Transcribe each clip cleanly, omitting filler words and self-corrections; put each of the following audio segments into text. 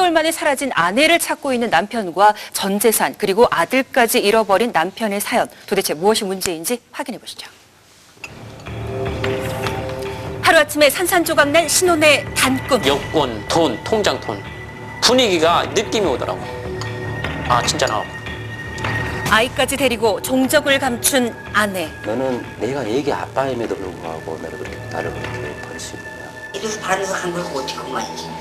3개월 만에 사라진 아내를 찾고 있는 남편과 전 재산 그리고 아들까지 잃어버린 남편의 사연. 도대체 무엇이 문제인지 확인해 보시죠. 하루아침에 산산조각난 신혼의 단꿈. 여권, 돈, 통장 돈. 분위기가 느낌이 오더라고. 아, 진짜 나오고. 아이까지 데리고 종적을 감춘 아내. 너는 내가 애기 아빠임에도 불구하고 나를 그렇게 버리시구나. 이래서 반에서 간 걸 어떻게 그만이지.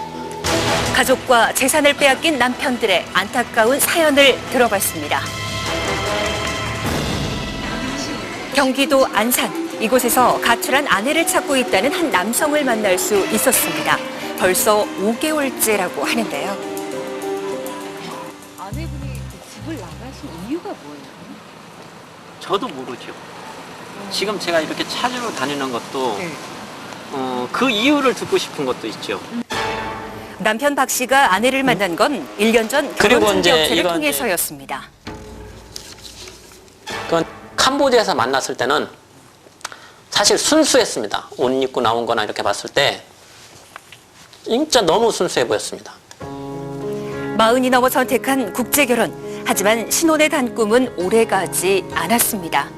가족과 재산을 빼앗긴 남편들의 안타까운 사연을 들어봤습니다. 경기도 안산. 이곳에서 가출한 아내를 찾고 있다는 한 남성을 만날 수 있었습니다. 벌써 5개월째라고 하는데요. 아내분이 집을 나가신 이유가 뭐예요? 저도 모르죠. 지금 제가 이렇게 찾으러 다니는 것도 그 이유를 듣고 싶은 것도 있죠. 남편 박 씨가 아내를 만난 건 1년 전 그리고 결혼 이제 중개업체를 이건 통해서였습니다. 그건 캄보디아에서 만났을 때는 사실 순수했습니다. 옷 입고 나온 거나 이렇게 봤을 때 진짜 너무 순수해 보였습니다. 40이 넘어 선택한 국제결혼. 하지만 신혼의 단꿈은 오래가지 않았습니다.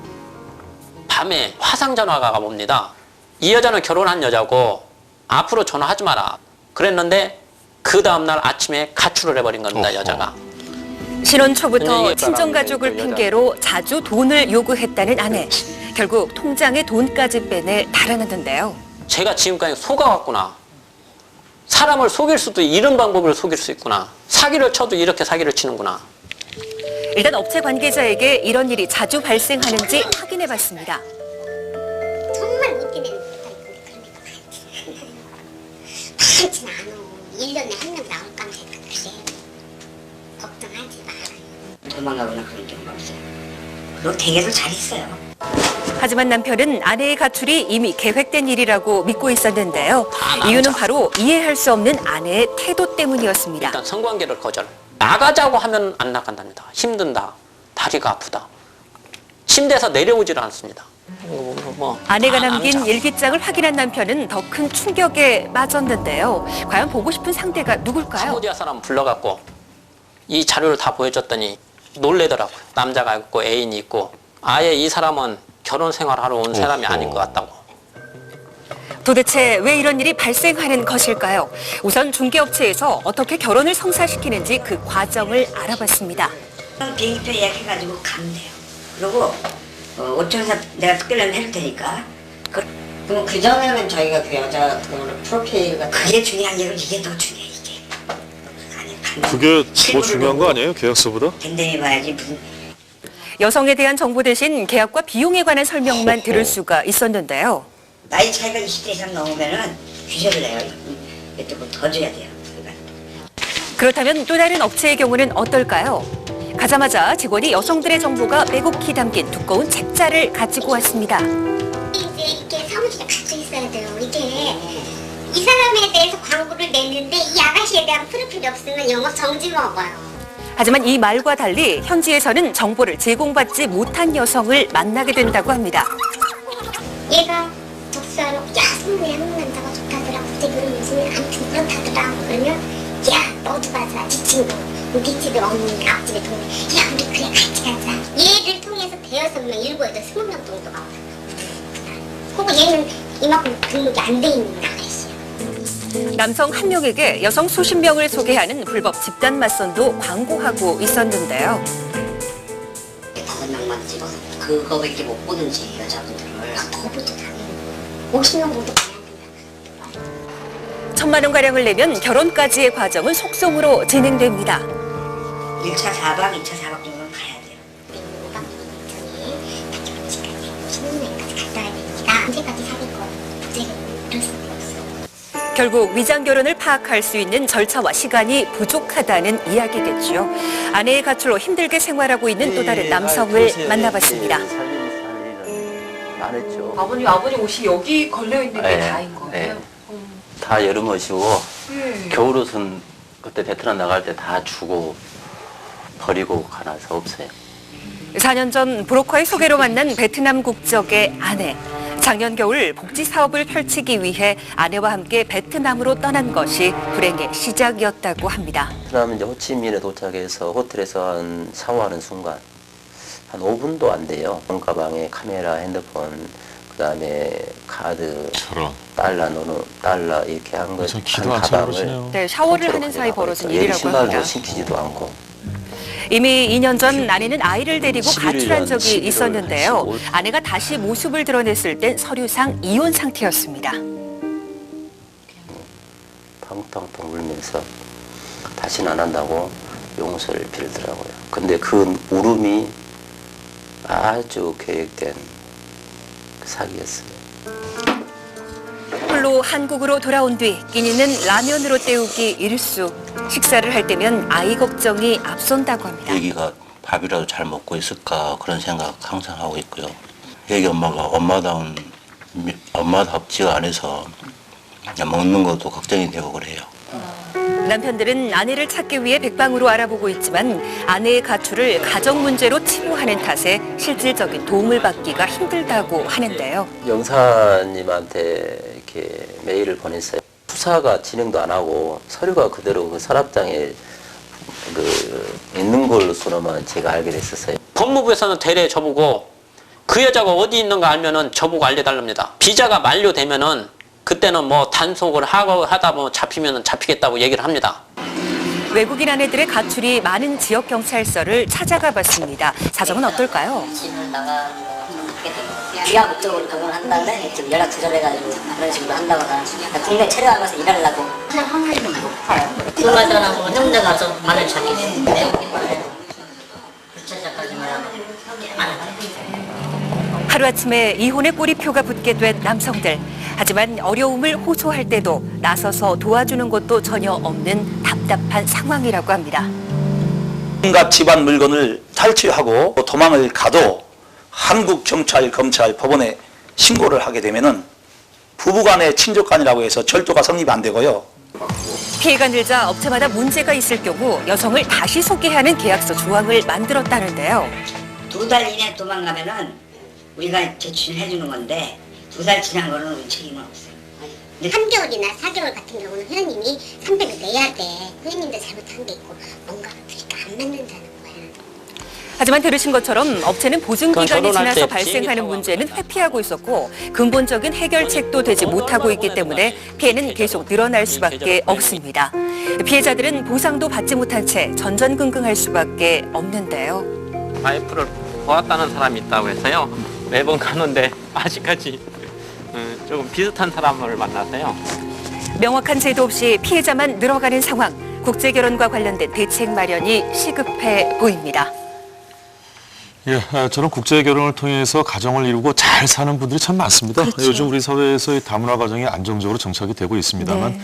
밤에 화상 전화가 옵니다. 이 여자는 결혼한 여자고 앞으로 전화하지 마라. 그랬는데 그 다음날 아침에 가출을 해버린 겁니다. 여자가. 신혼 초부터 분위기에 친정가족을 따라 핑계로 자주 돈을 요구했다는 아내. 결국 통장에 돈까지 빼내 달아났는데요. 제가 지금까지 속아왔구나. 사람을 속일 수도 이런 방법으로 속일 수 있구나. 사기를 쳐도 이렇게 사기를 치는구나. 일단 업체 관계자에게 이런 일이 자주 발생하는지 확인해봤습니다. 정말 웃기는 많진 않아. 1년에 한 명 나올 깜짝이야. 그래. 걱정하지 마. 도망가거나 그런 경우가 없어요. 그리고 댁에서 잘 있어요. 하지만 남편은 아내의 가출이 이미 계획된 일이라고 믿고 있었는데요. 이유는 바로 이해할 수 없는 아내의 태도 때문이었습니다. 일단 성관계를 거절. 나가자고 하면 안 나간답니다. 힘든다. 다리가 아프다. 침대에서 내려오질 않습니다. 아내가 남긴 일기장을 확인한 남편은 더 큰 충격에 빠졌는데요. 과연 보고 싶은 상대가 누굴까요? 캄보디아 사람 불러갖고 이 자료를 다 보여줬더니 놀래더라고요. 남자가 있고 애인이 있고 아예 이 사람은 결혼 생활하러 온 사람이 아닌 것 같다고. 도대체 왜 이런 일이 발생하는 것일까요? 우선 중개업체에서 어떻게 결혼을 성사시키는지 그 과정을 알아봤습니다. 비행기표 예약해가지고 가면 돼요. 그리고 5천원 내가 특별히 해줄 테니까. 그럼 그 전에는 저희가 그 여자 그 프로필 같은 그게 중요한 게 아니고 이게 더 중요해 이게. 아니, 그게 더 중요한 거 아니에요? 계약서보다? 밴댕이 봐야지 무슨. 여성에 대한 정보 대신 계약과 비용에 관한 설명만 들을 수가 있었는데요. 나이 차이가 20대 이상 넘으면은 규제를 내요. 이것도 더 줘야 돼요. 그렇다면 또 다른 업체의 경우는 어떨까요? 가자마자 직원이 여성들의 정보가 빼곡히 담긴 두꺼운 책자를 가지고 왔습니다. 이제 이렇게 사무실에 갇혀 있어야 돼요. 이게 이 사람에 대해서 광고를 냈는데 이 아가씨에 대한 프로필이 없으면 영업 정지 먹어요. 하지만 이 말과 달리 현지에서는 정보를 제공받지 못한 여성을 만나게 된다고 합니다. 얘가 독서하러 야 성분이 한국 남자가 좋다더라. 국제결혼 요즘에 아무튼 그렇다더라. 그러면 야 너도 가자. 지 친구. 우리 집에 어머니 앞집에 동네. 야 우리 그래 같이 가자. 얘를 통해서 5명, 7, 8, 20명 정도가 와요. 그리고 얘는 이만큼 등록이 안 돼 있는 아가씨야. 남성 한 명에게 여성 수십 명을 소개하는 불법 집단 맞선도 광고하고 있었는데요. 5명만 찍어서 그거밖에 못 보든지 여자분들을. 더 보도 다 50명 보도 봐야 된다. 1,000만 원 가량을 내면 결혼까지의 과정은 속성으로 진행됩니다. 1차 4박, 2차 4박 정도는 가야 돼요. 5박 6일 전에 결혼식까지 50명까지 갔다 와야 되니까 언제까지 사귈 거야. 국제결혼 이럴 수가 없어. 결국 위장 결혼을 파악할 수 있는 절차와 시간이 부족하다는 이야기겠죠. 아내의 가출로 힘들게 생활하고 있는 또 다른 남성을 만나봤습니다. 많았죠. 아버님 옷이 여기 걸려 있는 게 다인 거예요? 네. 다 여름 옷이고 겨울 옷은 그때 베트남 나갈 때 다 주고 버리고 가나서 없어요. 4년 전 브로커의 소개로 만난 베트남 국적의 아내. 작년 겨울 복지 사업을 펼치기 위해 아내와 함께 베트남으로 떠난 것이 불행의 시작이었다고 합니다. 베트남 이제 호치민에 도착해서 호텔에서 샤워하는 순간 한 5분도 안 돼요. 가방에 카메라, 핸드폰, 그다음에 카드, 저런. 달러 이렇게 한 거. 참 기도 안 차고 그러시네요. 네, 샤워를 하는 사이 벌어진 일이라고 신발도 합니다. 신기지도 않고. 이미 2년 전 아내는 아이를 데리고 11년, 가출한 적이 11월 있었는데요. 15일. 아내가 다시 모습을 드러냈을 땐 서류상 이혼 상태였습니다. 텅텅텅 울면서 다시는 안 한다고 용서를 빌더라고요. 근데 그 울음이 아주 계획된 사기였어요. 홀로 한국으로 돌아온 뒤 끼니는 라면으로 때우기 일수. 식사를 할 때면 아이 걱정이 앞선다고 합니다. 애기가 밥이라도 잘 먹고 있을까 그런 생각 항상 하고 있고요. 애기 엄마가 엄마답지가 않아서 그냥 먹는 것도 걱정이 되고 그래요. 남편들은 아내를 찾기 위해 백방으로 알아보고 있지만 아내의 가출을 가정 문제로 치부하는 탓에 실질적인 도움을 받기가 힘들다고 하는데요. 영사님한테 이렇게 메일을 보냈어요. 수사가 진행도 안 하고 서류가 그대로 그 서랍장에 있는 걸로서만 제가 알게 됐었어요. 법무부에서는 대래 저보고 그 여자가 어디 있는가 알면은 저보고 알려달랍니다. 비자가 만료되면은 그때는 뭐 단속을 하다 보면 잡히면은 잡히겠다고 얘기를 합니다. 외국인 아내들의 가출이 많은 지역 경찰서를 찾아가 봤습니다. 사정은 어떨까요? 집을 나가게 되고 비하 목적으로 방문을 한 다음에 지금 연락 두절해가지고 그런 식으로 한다고 하나 국내 체류하면서 일하려고 그냥 확률이 좀 높아요. 그 말들하고 혼자 가서 말을 자기 내용기만해 불체자까지만 하면 하루아침에 이혼의 꼬리표가 붙게 된 남성들. 하지만 어려움을 호소할 때도 나서서 도와주는 것도 전혀 없는 답답한 상황이라고 합니다. 온갖 집안 물건을 탈취하고 도망을 가도 한국 경찰, 검찰, 법원에 신고를 하게 되면은 부부간의 친족간이라고 해서 절도가 성립이 안 되고요. 피해가 늘자 업체마다 문제가 있을 경우 여성을 다시 소개하는 계약서 조항을 만들었다는데요. 2달 이내 도망가면은 우리가 제출해 주는 건데 2달 지난 거는 우리 책임은 없어요. 근데 3개월이나 4개월 같은 경우는 회원님이 300을 내야 돼. 회원님도 잘못한 게 있고 뭔가가 그러니까 안 맞는다는 거야. 하지만 들으신 것처럼 업체는 보증기간이 그건 결혼할 지나서 때 발생하는 비행기 문제는 회피하고 있었고 근본적인 해결책도 되지 못하고 있기 때문에 피해는 계속 늘어날 수밖에 없습니다. 피해자들은 보상도 받지 못한 채 전전긍긍할 수밖에 없는데요. 와이프를 보았다는 사람이 있다고 해서요. 매번 가는데 아직까지 조금 비슷한 사람을 만나서요. 명확한 제도 없이 피해자만 늘어가는 상황. 국제결혼과 관련된 대책 마련이 시급해 보입니다. 예, 저는 국제 결혼을 통해서 가정을 이루고 잘 사는 분들이 참 많습니다. 요즘 우리 사회에서 이 다문화 가정이 안정적으로 정착이 되고 있습니다만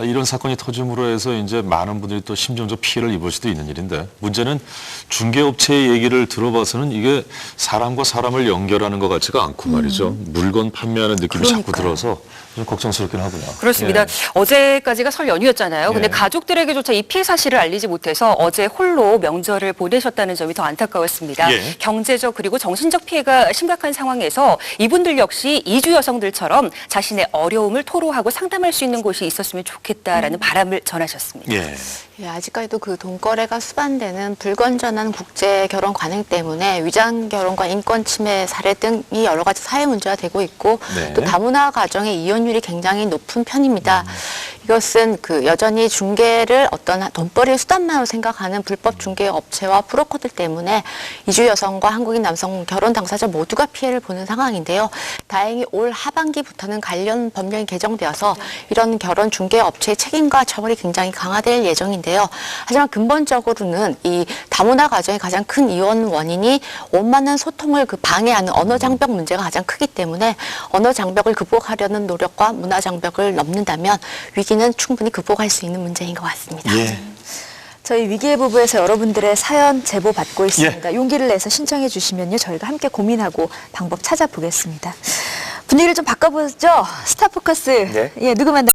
이런 사건이 터짐으로 해서 이제 많은 분들이 또 심정적 피해를 입을 수도 있는 일인데 문제는 중개업체의 얘기를 들어봐서는 이게 사람과 사람을 연결하는 것 같지가 않고 말이죠. 물건 판매하는 느낌이 자꾸 들어서 좀 걱정스럽긴 하군요. 그렇습니다. 예. 어제까지가 설 연휴였잖아요. 근데 예. 가족들에게조차 이 피해 사실을 알리지 못해서 어제 홀로 명절을 보내셨다는 점이 더 안타까웠습니다. 예. 경제적 그리고 정신적 피해가 심각한 상황에서 이분들 역시 이주 여성들처럼 자신의 어려움을 토로하고 상담할 수 있는 곳이 있었으면 좋겠다라는 바람을 전하셨습니다. 예. 예, 아직까지도 그 돈거래가 수반되는 불건전한 국제 결혼 관행 때문에 위장 결혼과 인권 침해 사례 등이 여러 가지 사회 문제가 되고 있고 네. 또 다문화 가정의 이혼율이 굉장히 높은 편입니다. 이것은 그 여전히 중개를 어떤 돈벌이의 수단만으로 생각하는 불법 중개 업체와 브로커들 때문에 이주 여성과 한국인 남성 결혼 당사자 모두가 피해를 보는 상황인데요. 다행히 올 하반기부터는 관련 법령이 개정되어서 이런 결혼 중개 업체의 책임과 처벌이 굉장히 강화될 예정인데요. 하지만 근본적으로는 이 다문화 가정의 가장 큰 이혼 원인이 원만한 소통을 방해하는 언어 장벽 문제가 가장 크기 때문에 언어 장벽을 극복하려는 노력과 문화 장벽을 넘는다면 위기는 충분히 극복할 수 있는 문제인 것 같습니다. 예. 저희 위기의 부부에서 여러분들의 사연 제보 받고 있습니다. 용기를 내서 신청해 주시면요. 저희가 함께 고민하고 방법 찾아보겠습니다. 분위기를 좀 바꿔보죠. 스타포커스. 네. 예, 누구 만나